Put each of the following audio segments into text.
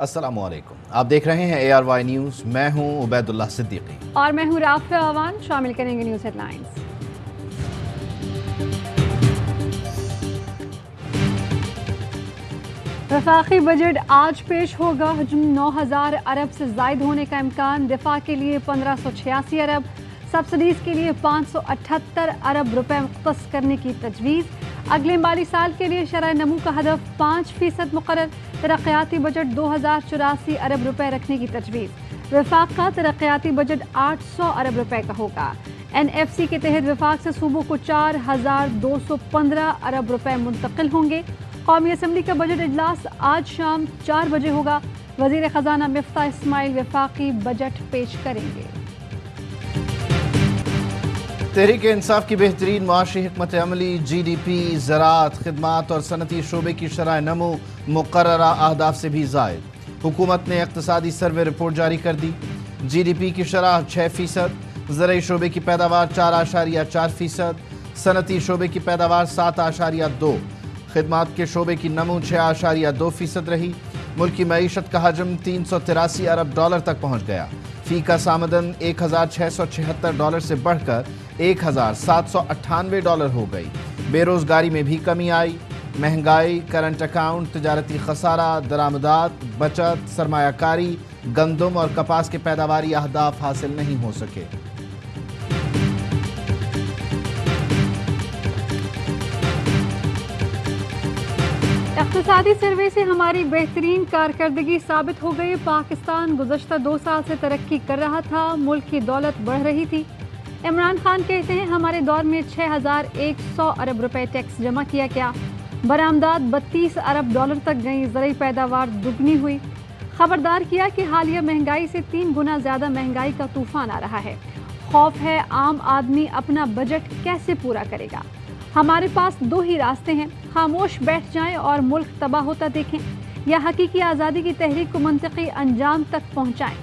अस्सलाम वालेकुम। आप देख रहे हैं ARY न्यूज़। मैं हूं उबैदुल्लाह सिद्दीकी और मैं हूं राफिया अवान। शामिल करेंगे न्यूज़ हेडलाइंस। वफाकी बजट आज पेश होगा। हजम 9,000 अरब से जायद होने का इम्कान। दिफा के लिए 1586 अरब, सब्सिडीज के लिए 578 अरब रुपए मुख्तस करने की तजवीज़। अगले माली साल के लिए शरह नमू का हदफ 5% मुकर्रर। तरक्याती बजट 2084 अरब रुपए रखने की तजवीज़। वफाक का तरक्याती बजट 800 अरब रुपए का होगा। NFC के तहत वफाक से सूबों को 4215 अरब रुपए मुंतकिल होंगे। कौमी असम्बली का बजट इजलास आज शाम 4 बजे होगा। वजीर खजाना मिफ्ता इस्माइल वफाकी बजट पेश करेंगे। तहरीक इंसाफ की बेहतरीन माशी हिकमत अमली, GDP, ज़राअत, खिदमात और सनती शोबे की शरह नमो मुकर्ररा अहदाफ से भी ज़ायद। हुकूमत ने इक़्तिसादी सर्वे रिपोर्ट जारी कर दी। GDP की शरह 6%, ज़रई शोबे की पैदावार 4.4%, सनती शोबे की पैदावार 7.2%, खिदमात के शोबे की नमू 6.2% रही। मुल्क की मईशत का हजम 383 अरब डॉलर तक पहुँच गया। फी का सामदन $1,676 से बढ़कर $1,798 हो गई। बेरोजगारी में भी कमी आई। महंगाई, करंट अकाउंट, तजारती खसारा, दरामदात, बचत, सरमायाकारी, गंदम और कपास के पैदावारी अहदाफ हासिल नहीं हो सके। इक़्तिसादी सर्वे से हमारी बेहतरीन कारकर्दगी साबित हो गई। पाकिस्तान गुज़श्ता 2 साल से तरक्की कर रहा था, मुल्क की दौलत बढ़ रही थी। इमरान खान कहते हैं हमारे दौर में 6100 अरब रुपए टैक्स जमा किया गया। बरामदात 32 अरब डॉलर तक गई। ज़रई पैदावार दुगनी हुई। खबरदार किया कि हालिया महंगाई से 3 गुना ज़्यादा महंगाई का तूफान आ रहा है। खौफ है आम आदमी अपना बजट कैसे पूरा करेगा। हमारे पास 2 ही रास्ते हैं, खामोश बैठ जाएं और मुल्क तबाह होता देखें, या हकीकी आज़ादी की तहरीक को मंतकी अंजाम तक पहुँचाएँ।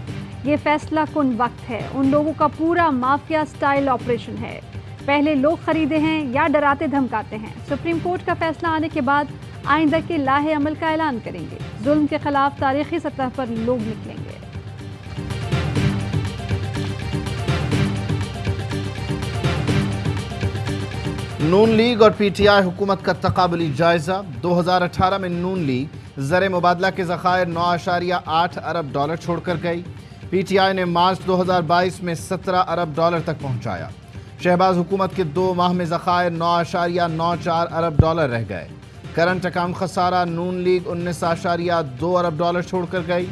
ये फैसला कुन वक्त है। उन लोगों का पूरा माफिया स्टाइल ऑपरेशन है। पहले लोग खरीदे हैं या डराते धमकाते हैं। सुप्रीम कोर्ट का फैसला आने के बाद आइंदा के लाहे अमल का ऐलान करेंगे। जुल्म के खिलाफ तारीखी सतह पर लोग निकलेंगे। नून लीग और PTI हुकूमत का तकाबुली जायजा। 2018 में नून लीग ज़र मुबादला के ज़खायर 9.8 अरब डॉलर छोड़कर गई। PTI ने मार्च 2022 में 17 अरब डॉलर तक पहुंचाया। शहबाज हुकूमत के 2 माह में ज़खायर 9.94 अरब डॉलर रह गए। करंट अकाउंट खसारा नून लीग 19.2 अरब डॉलर छोड़कर गई।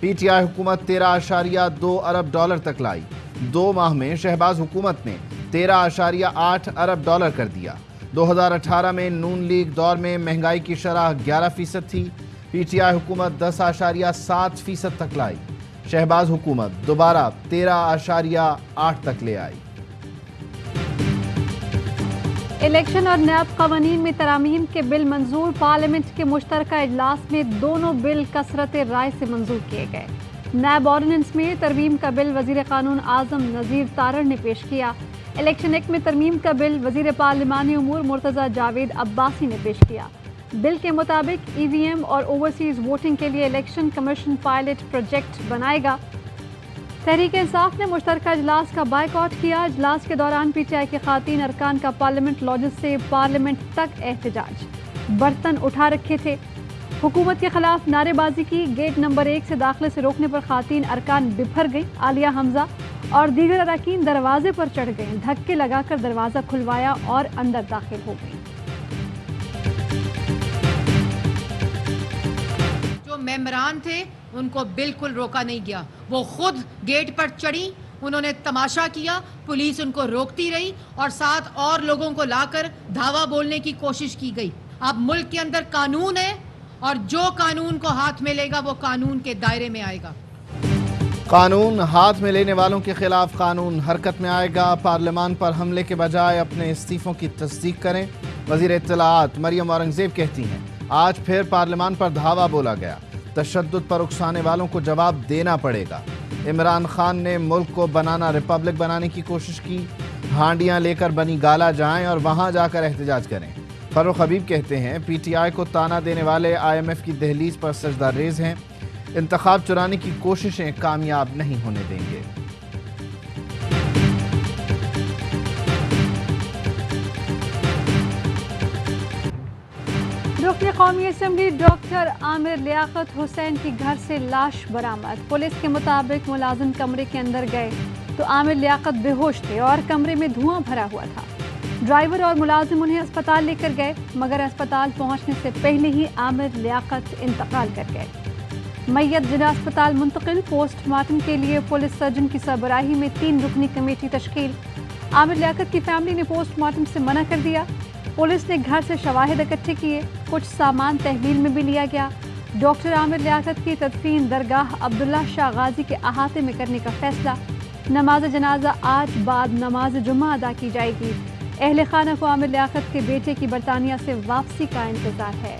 PTI हुकूमत 13.2 अरब डॉलर तक लाई। 2 माह में शहबाज हुकूमत ने 13.8 अरब डॉलर कर दिया। 2018 में नून लीग दौर में महंगाई की शरह 11% थी। PTI हुकूमत 10.7% तक लाई। शहबाज हुकूमत दोबारा 13.8 तक ले आई। इलेक्शन और नैब कवानीन में तरामीम के बिल मंजूर। पार्लियामेंट के मुश्तरका इजलास में दोनों बिल कसरत राय से मंजूर किए गए। नैब ऑर्डिनेंस में तरमीम का बिल वजीर कानून आजम नज़ीर तारड़ ने पेश किया। इलेक्शन एक्ट में तरमीम का बिल वजीर पार्लिमानी उमूर मुर्तज़ा जावेद अब्बासी ने पेश किया। बिल के मुताबिक EVM और ओवरसीज वोटिंग के लिए इलेक्शन कमीशन पायलट प्रोजेक्ट बनाएगा। तहरीक इंसाफ ने मुश्तरका इजलास का बायकॉट किया। इजलास के दौरान PTI के खातीन अरकान का पार्लियामेंट लॉजेस से पार्लियामेंट तक एहतजाज, बर्तन उठा रखे थे। हुकूमत के खिलाफ नारेबाजी की। गेट नंबर 1 से दाखिले से रोकने पर खातीन अरकान बिफर गई। आलिया हमजा और दीगर अरकान दरवाजे पर चढ़ गए। धक्के लगाकर दरवाज़ा खुलवाया और अंदर दाखिल हो गई। जो मेंबरान थे उनको बिल्कुल रोका नहीं गया। वो खुद गेट पर चढ़ी, उन्होंने तमाशा किया, पुलिस उनको रोकती रही और साथ और लोगों को लाकर धावा बोलने की कोशिश की गई। अब मुल्क के अंदर कानून है और जो कानून को हाथ में लेगा वो कानून के दायरे में आएगा। कानून हाथ में लेने वालों के खिलाफ कानून हरकत में आएगा। पार्लियामान पर हमले के बजाय अपने इस्तीफों की तस्दीक करें। वजीर इत्तलाआत मरियम औरंगजेब कहती हैं आज फिर पार्लियामान पर धावा बोला गया। तशद्दुद पर उकसाने वालों को जवाब देना पड़ेगा। इमरान खान ने मुल्क को बनाना रिपब्लिक बनाने की कोशिश की। हांडियां लेकर बनी गाला जाएं और वहां जाकर एहतजाज करें। फरूख हबीब कहते हैं PTI को ताना देने वाले IMF की दहलीज पर सजदा रेज हैं। इंतखाब चुराने की कोशिशें कामयाब नहीं होने देंगे। रुकन कौमी असम्बली डॉक्टर आमिर लियाकत हुसैन की घर से लाश बरामद। पुलिस के मुताबिक मुलाजिम कमरे के अंदर गए तो आमिर लियाकत बेहोश थे और कमरे में धुआं भरा हुआ था। ड्राइवर और मुलाजिम उन्हें अस्पताल लेकर गए, मगर अस्पताल पहुंचने से पहले ही आमिर लियाकत इंतकाल कर गए। मैयत जिला अस्पताल मुंतकिल। पोस्टमार्टम के लिए पुलिस सर्जन की सरबराही में 3 रुकनी कमेटी तश्कील। आमिर लियाकत की फैमिली ने पोस्टमार्टम से मना कर दिया। पुलिस ने घर से शवाहिद इकट्ठे किए, कुछ सामान तहवील में भी लिया गया। डॉक्टर आमिर लियाकत की तदफीन दरगाह अब्दुल्ला शाह गाजी के अहाते में करने का फैसला। नमाज जनाजा आज बाद नमाज जुम्मा अदा की जाएगी। अहले खाना को आमिर लियाकत के बेटे की बरतानिया से वापसी का इंतजार है।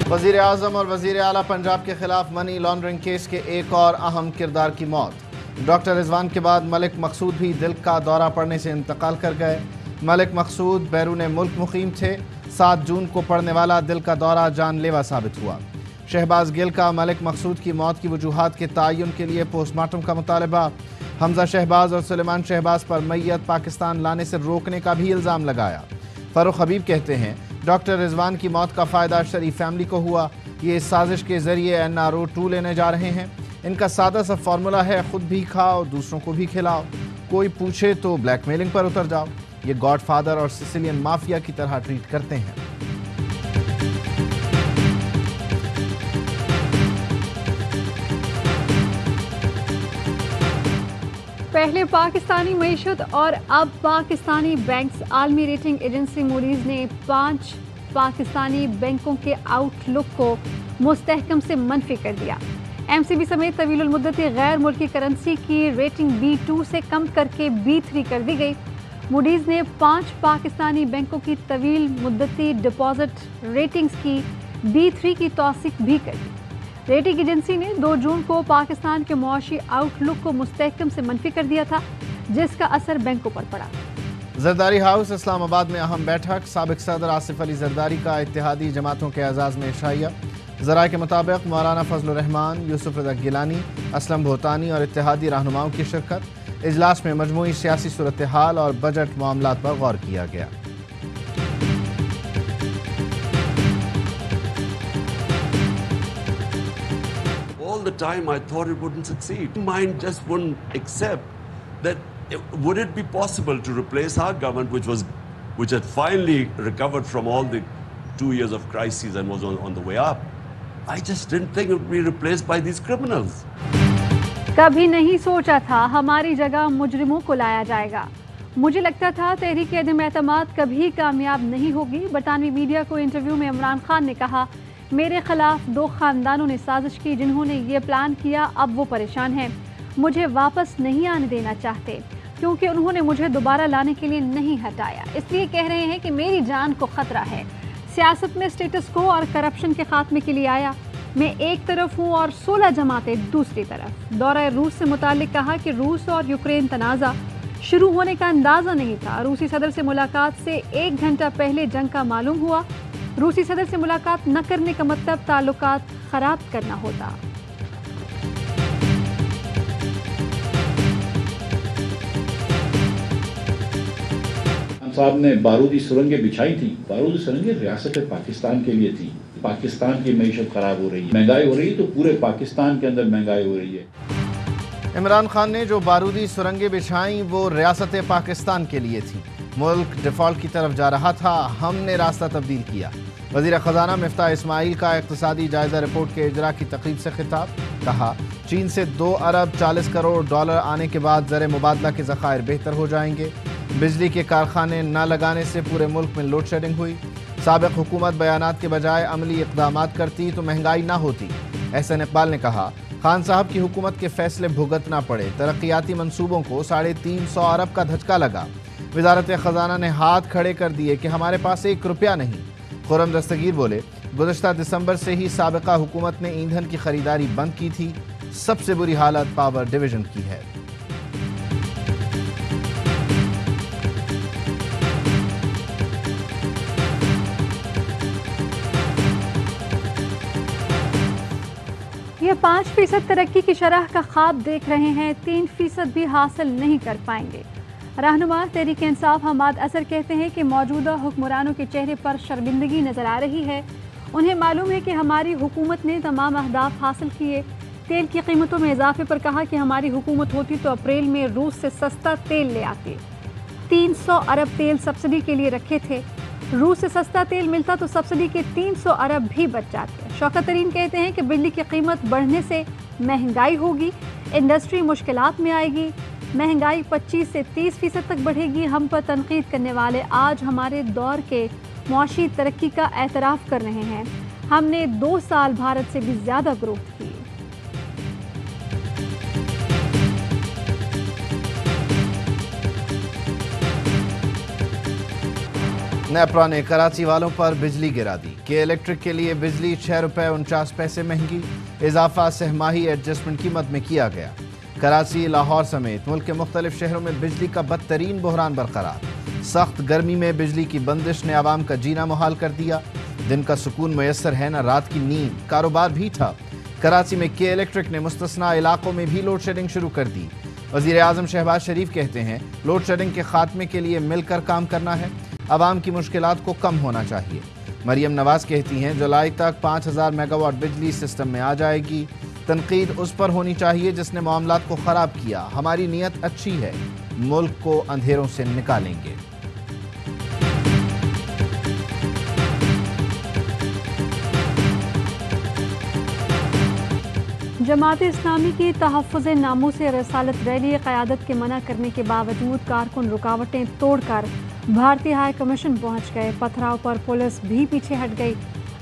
वज़ीर आज़म और वज़ीर आला पंजाब के खिलाफ मनी लॉन्ड्रिंग केस के एक और अहम किरदार की मौत। डॉक्टर रिजवान के बाद मलिक मकसूद भी दिल का दौरा पड़ने से इंतकाल कर गए। मलिक मकसूद बैरून मुल्क मुकीम थे। 7 जून को पड़ने वाला दिल का दौरा जानलेवा साबित हुआ। शहबाज गिल का मलिक मकसूद की मौत की वजूहात के तयन के लिए पोस्टमार्टम का मुतालबा। हमजा शहबाज और सुलेमान शहबाज पर मैयत पाकिस्तान लाने से रोकने का भी इल्ज़ाम लगाया। फ़ारूक हबीब कहते हैं डॉक्टर रिजवान की मौत का फ़ायदा शरीफ फैमिली को हुआ। ये इस साजिश के ज़रिए NRO 2 लेने जा रहे हैं। इनका सादा सा फार्मूला है, खुद भी खाओ दूसरों को भी खिलाओ, कोई पूछे तो ब्लैकमेलिंग पर उतर जाओ। ये गॉडफादर और सिसिलियन माफिया की तरह ट्रीट करते हैं। पहले पाकिस्तानी मईशत और अब पाकिस्तानी बैंक्स। आलमी रेटिंग एजेंसी मूडीज ने 5 पाकिस्तानी बैंकों के आउटलुक को मुस्तहकम से मनफी कर दिया। MCB समेत तवीलुल मुद्दती गैर मुल्की करेंसी की रेटिंग B2 से कम करके B3 कर दी गई। मूडीज ने 5 पाकिस्तानी बैंकों की तवील मुद्दती डिपॉजिट रेटिंग्स की B3 की तौसीक भी कर दी। रेटिंग एजेंसी ने 2 जून को पाकिस्तान के मुआशी आउटलुक को मुस्तहकम से मनफी कर दिया था, जिसका असर बैंकों पर पड़ा। जरदारी हाउस इस्लामाबाद में अहम बैठक। साबिक सदर आसिफ अली जरदारी का इत्तेहादी जमातों के एजाज़ में शाइया। ज़राए के मुताबिक मौलाना फजलुर रहमान, यूसुफ रज़ा गिलानी, असलम भोतानी और इत्तेहादी रहनुमाओं की शिरकत। इजलास में मजमूई सियासी सूरत हाल और बजट मामलात पर गौर किया गया। All the time I thought it wouldn't succeed. Mind just wouldn't accept that. Would it be possible to replace our government, which had finally recovered from all the 2 years of crises and was on the way up? I just didn't think it would be replaced by these criminals. कभी नहीं सोचा था हमारी जगह मुजरिमों को लाया जाएगा। मुझे लगता था तहरीक अदम एतमाद कभी कामयाब नहीं होगी। बरतानवी मीडिया को इंटरव्यू में इमरान खान ने कहा, मेरे खिलाफ 2 खानदानों ने साजिश की जिन्होंने ये प्लान किया, अब वो परेशान हैं। मुझे वापस नहीं आने देना चाहते क्योंकि उन्होंने मुझे दोबारा लाने के लिए नहीं हटाया, इसलिए कह रहे हैं कि मेरी जान को खतरा है। सियासत में स्टेटस को और करप्शन के खात्मे के लिए आया। मैं एक तरफ हूँ और 16 जमातें दूसरी तरफ। दौरा रूस से मुतालिक कहा कि रूस और यूक्रेन तनाज़ा शुरू होने का अंदाज़ा नहीं था। रूसी सदर से मुलाकात से 1 घंटा पहले जंग का मालूम हुआ। रूसी सदर से मुलाकात न करने का मतलब ताल्लुकात ख़राब करना होता। साहब ने बारूदी सुरंगें बिछाई थी। बारूदी सुरंगें रियासत पाकिस्तान के लिए थी। पाकिस्तान की मईशत खराब हो रही है, महंगाई हो रही है, तो पूरे पाकिस्तान के अंदर महंगाई हो रही है। इमरान खान ने जो बारूदी सुरंगें बिछाई वो रियासत पाकिस्तान के लिए थी। मुल्क डिफॉल्ट की तरफ जा रहा था, हमने रास्ता तब्दील किया। वज़ीर ख़ज़ाना मिफ्ताह इस्माइल का इक़्तिसादी जायज़ा रिपोर्ट के इजरा की तकरीब से खिताब। कहा, चीन से 2 अरब 40 करोड़ डॉलर आने के बाद ज़र मुबादला के ज़खायर बेहतर हो जाएंगे। बिजली के कारखाने न लगाने से पूरे मुल्क में लोड शेडिंग हुई। साबिक़ हुकूमत बयानात के बजाय अमली इक़दामात करती तो महंगाई ना होती। एहसन इकबाल ने कहा, खान साहब की हुकूमत के फैसले भुगतना पड़े। तरक्याती मंसूबों को 350 अरब का धचका लगा। वज़ारत ख़ज़ाना ने हाथ खड़े कर दिए कि हमारे पास 1 रुपया नहीं। खुर्रम दस्तगीर बोले, गुज़श्ता दिसंबर से ही साबिक़ा हुकूमत ने ईंधन की खरीदारी बंद की थी। सबसे बुरी हालत पावर डिवीज़न की है। 5% तरक्की की शरह का ख्वाब देख रहे हैं, 3% भी हासिल नहीं कर पाएंगे। रहनुमा तहरीक इंसाफ हमाद असर कहते हैं कि मौजूदा हुक्मरानों के चेहरे पर शर्मिंदगी नज़र आ रही है। उन्हें मालूम है कि हमारी हुकूमत ने तमाम अहदाफ हासिल किए। तेल की कीमतों में इजाफे पर कहा कि हमारी हुकूमत होती तो अप्रैल में रूस से सस्ता तेल ले आती। 300 अरब तेल सब्सिडी के लिए रखे थे। रूस से सस्ता तेल मिलता तो सब्सिडी के 300 अरब भी बच जाते। शौकत तरीन कहते हैं कि बिजली की कीमत बढ़ने से महंगाई होगी, इंडस्ट्री मुश्किलात में आएगी, महंगाई 25 से 30% तक बढ़ेगी। हम पर तनकीद करने वाले आज हमारे दौर के मुआशी तरक्की का एतराफ़ कर रहे हैं। हमने 2 साल भारत से भी ज़्यादा ग्रोथ की। नेपरा ने कराची वालों पर बिजली गिरा दी। के इलेक्ट्रिक के लिए बिजली 6 रुपये 49 पैसे महंगी, इजाफा सहमाही एडजस्टमेंट कीमत में किया गया। कराची, लाहौर समेत मुल्क के मुख्तलिफ शहरों में बिजली का बदतरीन बहरान बरकरार। सख्त गर्मी में बिजली की बंदिश ने आवाम का जीना मुहाल कर दिया। दिन का सुकून मैसर है न रात की नींद, कारोबार भी था। कराची में के इलेक्ट्रिक ने मुस्तस्ना इलाकों में भी लोड शेडिंग शुरू कर दी। वज़ीर आज़म शहबाज शरीफ कहते हैं लोड शेडिंग के खात्मे के लिए मिलकर काम करना है, आवाम की मुश्किलात को कम होना चाहिए। मरियम नवाज कहती हैं जुलाई तक 5000 मेगावाट बिजली सिस्टम में आ जाएगी। तनकीद उस पर होनी चाहिए जिसने मामलात को ख़राब किया। हमारी नीयत अच्छी है, मुल्क को अंधेरों से निकालेंगे। जमात इस्लामी की तहफ़्फ़ुज़ नामूस रसालत रैली क़यादत के मना करने के बावजूद कारकुन रुकावटें तोड़कर भारतीय हाई कमीशन पहुँच गए। पथराव पर पुलिस भी पीछे हट गई।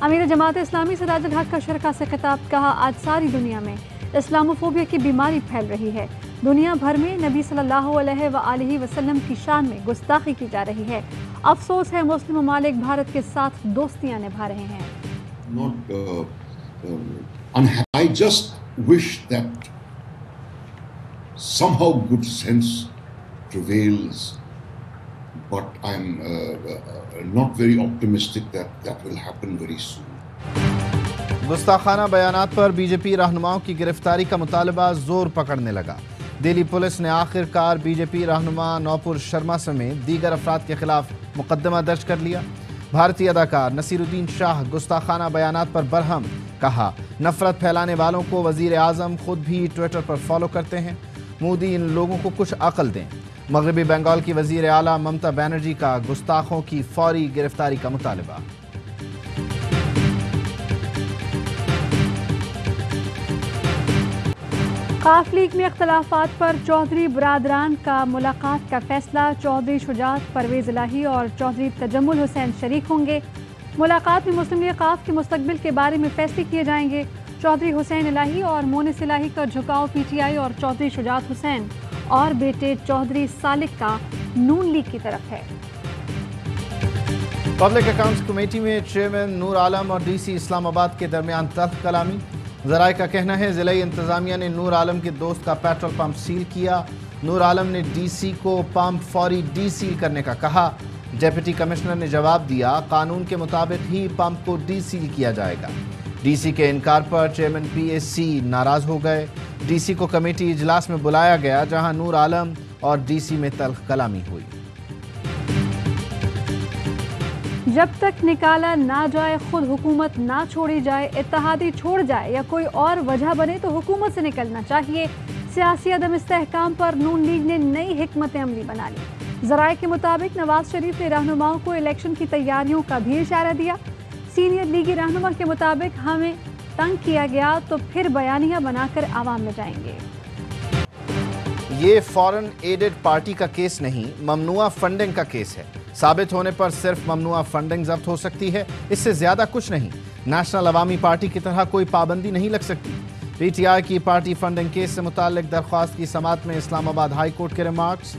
अमीर जमात इस्लामी सिराजुल हक का शरका से खिताब, कहा आज सारी दुनिया में इस्लामोफोबिया की बीमारी फैल रही है। दुनिया भर में नबी सल्लल्लाहु अलैहि वसल्लम की शान में गुस्ताखी की जा रही है। अफसोस है मुस्लिम ममालिक भारत के साथ दोस्तियाँ निभा रहे हैं। I just wish that somehow good sense prevails, but I'm not very optimistic that that will happen very soon. गुस्ताखाना बयानात पर बीजेपी रहनुमाओं की गिरफ्तारी का मुतालबा जोर पकड़ने लगा। दिल्ली पुलिस ने आखिरकार बीजेपी रहनुमा नौपुर शर्मा समेत दीगर अफराद के खिलाफ मुकदमा दर्ज कर लिया। भारतीय अदाकार नसीरुद्दीन शाह गुस्ताखाना बयानात पर बरहम, कहा नफरत फैलाने वालों को वजीर आज़म खुद भी ट्विटर पर फॉलो करते हैं। मोदी इन लोगों को कुछ अकल दें। मगरबी बंगाल की वजीर आला ममता बनर्जी का गुस्ताखों की फौरी गिरफ्तारी का मुतालबा। काफ लीग में इख्तलाफात पर चौधरी बरादरान का मुलाकात का फैसला। चौधरी शुजात, परवेज इलाही और चौधरी तजम्मुल हुसैन शरीक होंगे। मुलाकात में मुस्लिम लीग काफ के मुस्तकबिल के बारे में फैसले किए जाएंगे। चौधरी हुसैन इलाही और मोनिस इलाही का झुकाव पीटीआई और चौधरी शुजात हुसैन और बेटे चौधरी सालिक का नून लीग की तरफ है। पब्लिक अकाउंट्स कमेटी में चेयरमैन नूर आलम और डीसी इस्लामाबाद के दरमियान तल्ख कलामी। ज़राए का कहना है ज़िला इंतज़ामिया ने नूर आलम के दोस्त का पेट्रोल पंप सील किया। नूर आलम ने डीसी को पंप फौरी डीसील करने का कहा। डिप्टी कमिश्नर ने जवाब दिया कानून के मुताबिक ही पंप को डीसील किया जाएगा। डीसी के इनकार पर चेयरमैन पीएससी नाराज हो गए। डीसी को कमेटी इजलास में बुलाया गया जहां नूर आलम और डीसी में तल्ख कलामी हुई। जब तक निकाला ना जाए, खुद हुकूमत ना छोड़ी जाए, इत्तेहादी छोड़ जाए या कोई और वजह बने तो हुकूमत से निकलना चाहिए। सियासी अदम इस्तेहकाम पर नून लीग ने नई हिकमत अमली बना ली। ज़राए के मुताबिक नवाज शरीफ ने रहनुमाओं को इलेक्शन की तैयारियों का भी इशारा दिया। सीनियर लीगी रहनुमा के मुताबिक हमें तंग किया गया तो फिर बयानिया बनाकर आवाम में जाएंगे। ये फॉरेन एडेड पार्टी का केस नहीं, ममनुआ फंडिंग का केस है। साबित होने पर सिर्फ ममनुआ फंडिंग जब्त हो सकती है, इससे ज्यादा कुछ नहीं। नेशनल अवामी पार्टी की तरह कोई पाबंदी नहीं लग सकती। पीटीआई की पार्टी फंडिंग केस से मुताल्लिक दरख्वास्त की समाअत में इस्लामाबाद हाई कोर्ट के रिमार्क्स।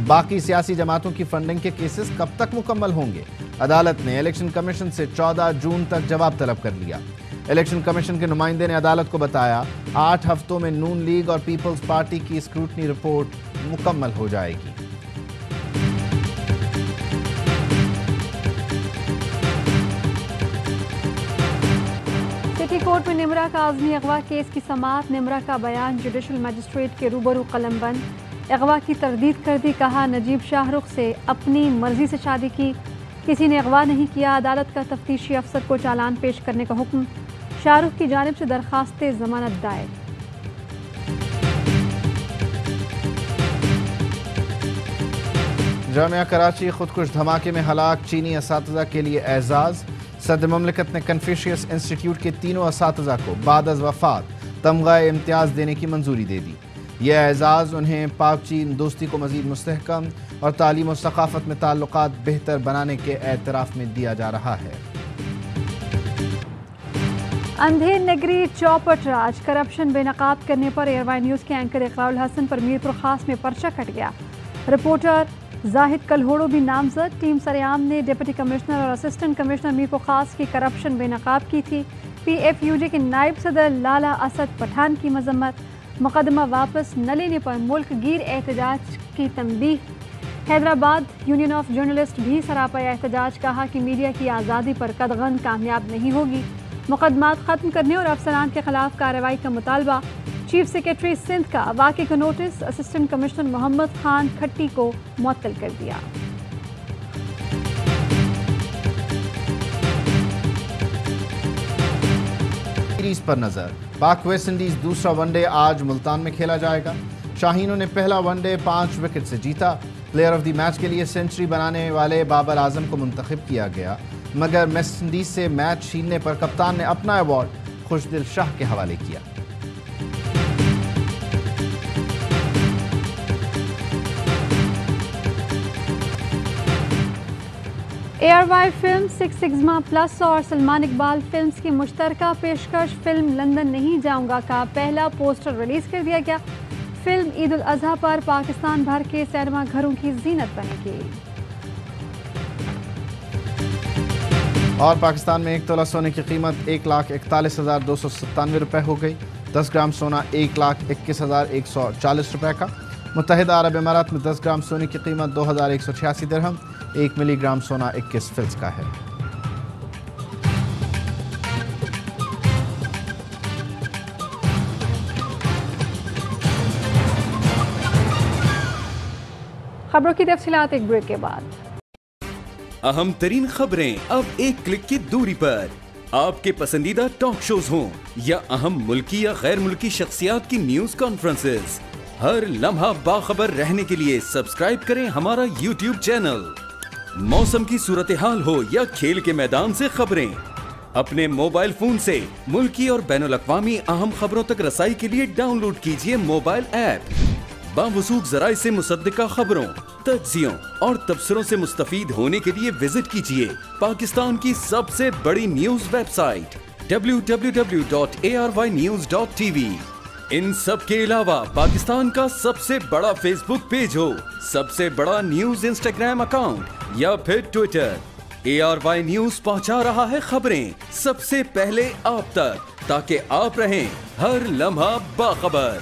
बाकी सियासी जमातों की फंडिंग के केसेस कब तक मुकम्मल होंगे? अदालत ने इलेक्शन कमीशन से 14 जून तक जवाब तलब कर लिया। इलेक्शन कमीशन के नुमाइंदे ने अदालत को बताया 8 हफ्तों में नून लीग और पीपल्स पार्टी की स्क्रूटनी रिपोर्ट मुकम्मल हो जाएगी। सिटी کورٹ میں نمرہ کاظمی اغوا کیس کی سماعت، نمرہ کا بیان جوڈیشل مجسٹریٹ کے روبرو قلم بند، اغوا کی تردید کر دی، کہا نجیب شاہ رخ سے اپنی مرضی سے شادی کی، کسی نے اغوا نہیں کیا، عدالت کا تفتیشی افسر کو چالان پیش کرنے کا حکم، شاہ رخ کی جانب سے درخواست ضمانت دائر۔ جامعہ کراچی خودکش دھماکے میں ہلاک چینی اساتذہ کے لیے اعزاز، صدر مملکت نے کنفیوشیس انسٹیٹیوٹ کے تینوں اساتذہ کو بعد از وفات تمغہ امتیاز دینے کی منظوری دے دی۔ یہ اعزاز انہیں پاک چین دوستی کو مزید مستحکم اور تعلیم و ثقافت میں تعلقات بہتر بنانے کے اعتراف میں دیا جا رہا ہے۔ اندھیر نگری چوپٹ راج، کرپشن بے نقاب کرنے پر ایئر وائی نیوز کے اینکر اقرار الحسن پر میرپور خاص میں پرچہ کٹ گیا۔ رپورٹر زاہد کلہوڑو بھی نامزد، ٹیم سریام نے ڈپٹی کمشنر اور اسسٹنٹ کمشنر میرپور خاص کی کرپشن بے نقاب کی تھی۔ پی ایف یو جے کے نائب صدر لالا اسد پٹھان کی مذمت، مقدمہ واپس نہ لینے پر ملک گیر احتجاج کی تنبیہ۔ حیدرآباد یونین آف جرنلسٹ بھی سراپا احتجاج، کہا کہ میڈیا کی آزادی پر قدغن کامیاب نہیں ہوگی، مقدمات ختم کرنے اور افسران کے خلاف کارروائی کا مطالبہ۔ چیف سیکرٹری سندھ کا واقعے کا notice assistant commissioner Muhammad Khan کھٹی کو معطل کر دیا۔ سیریز پر نظر، پاک ویسٹ انڈیز دوسرا ون ڈے آج ملتان میں کھیلا جائے گا۔ شاہینوں نے پہلا ون ڈے 5 وکٹ سے جیتا۔ پلیئر آف دی میچ کے لیے سینچری بنانے والے بابر اعظم کو منتخب کیا گیا، مگر ویسٹ انڈیز سے میچ چھیننے پر کپتان نے اپنا ایوارڈ خوشدل شاہ کے حوالے کیا۔ A R Y film 6 Sigma Plus اور سلمان اقبال فلمز کی مشترکہ پیشکش فلم لندن نہیں جاؤں گا کا پہلا پوسٹر ریلیز کر دیا گیا۔ فلم عید الاضحیٰ پر پاکستان بھر کے سینما گھروں کی زینت بنے گی۔ اور پاکستان میں 1 تولہ سونے کی قیمت 1,41,297 روپے ہو گئی۔ 10 گرام سونا 1,21,140 روپے کا۔ متحدہ عرب امارات میں 10 گرام سونے کی قیمت 2,186 درہم، 1 ملی گرام سونا 21 فلس کا ہے۔ خبروں کی تفصیلات ایک بریک کے بعد۔ اہم ترین خبریں اب ایک کلک کی دوری پر، آپ کے پسندیدہ ٹاک شوز ہوں یا اہم ملکی یا غیر ملکی شخصیات کی نیوز کانفرنسز، ہر لمحہ باخبر رہنے کے لیے سبسکرائب کریں ہمارا یوٹیوب چینل۔ موسم کی صورتحال ہو یا کھیل کے میدان سے خبریں، اپنے موبائل فون سے ملکی اور بین الاقوامی اہم خبروں تک رسائی کے لیے ڈاؤن لوڈ کیجیے موبائل ایپ۔ باوثوق ذرائع سے مصدقہ خبروں، تجزیوں اور تبصروں سے مستفید ہونے کے لیے وزٹ کیجیے پاکستان کی سب سے بڑی نیوز ویب سائٹ www.arYnews.tv۔ ان سب کے علاوہ پاکستان کا سب سے بڑا فیس بک پیج ہو، سب سے بڑا نیوز انسٹاگرام اکاؤنٹ یا پھر ٹویٹر، ARY نیوز پہنچا رہا ہے خبریں سب سے پہلے آپ تک، تاکہ آپ رہیں ہر لمحہ باخبر۔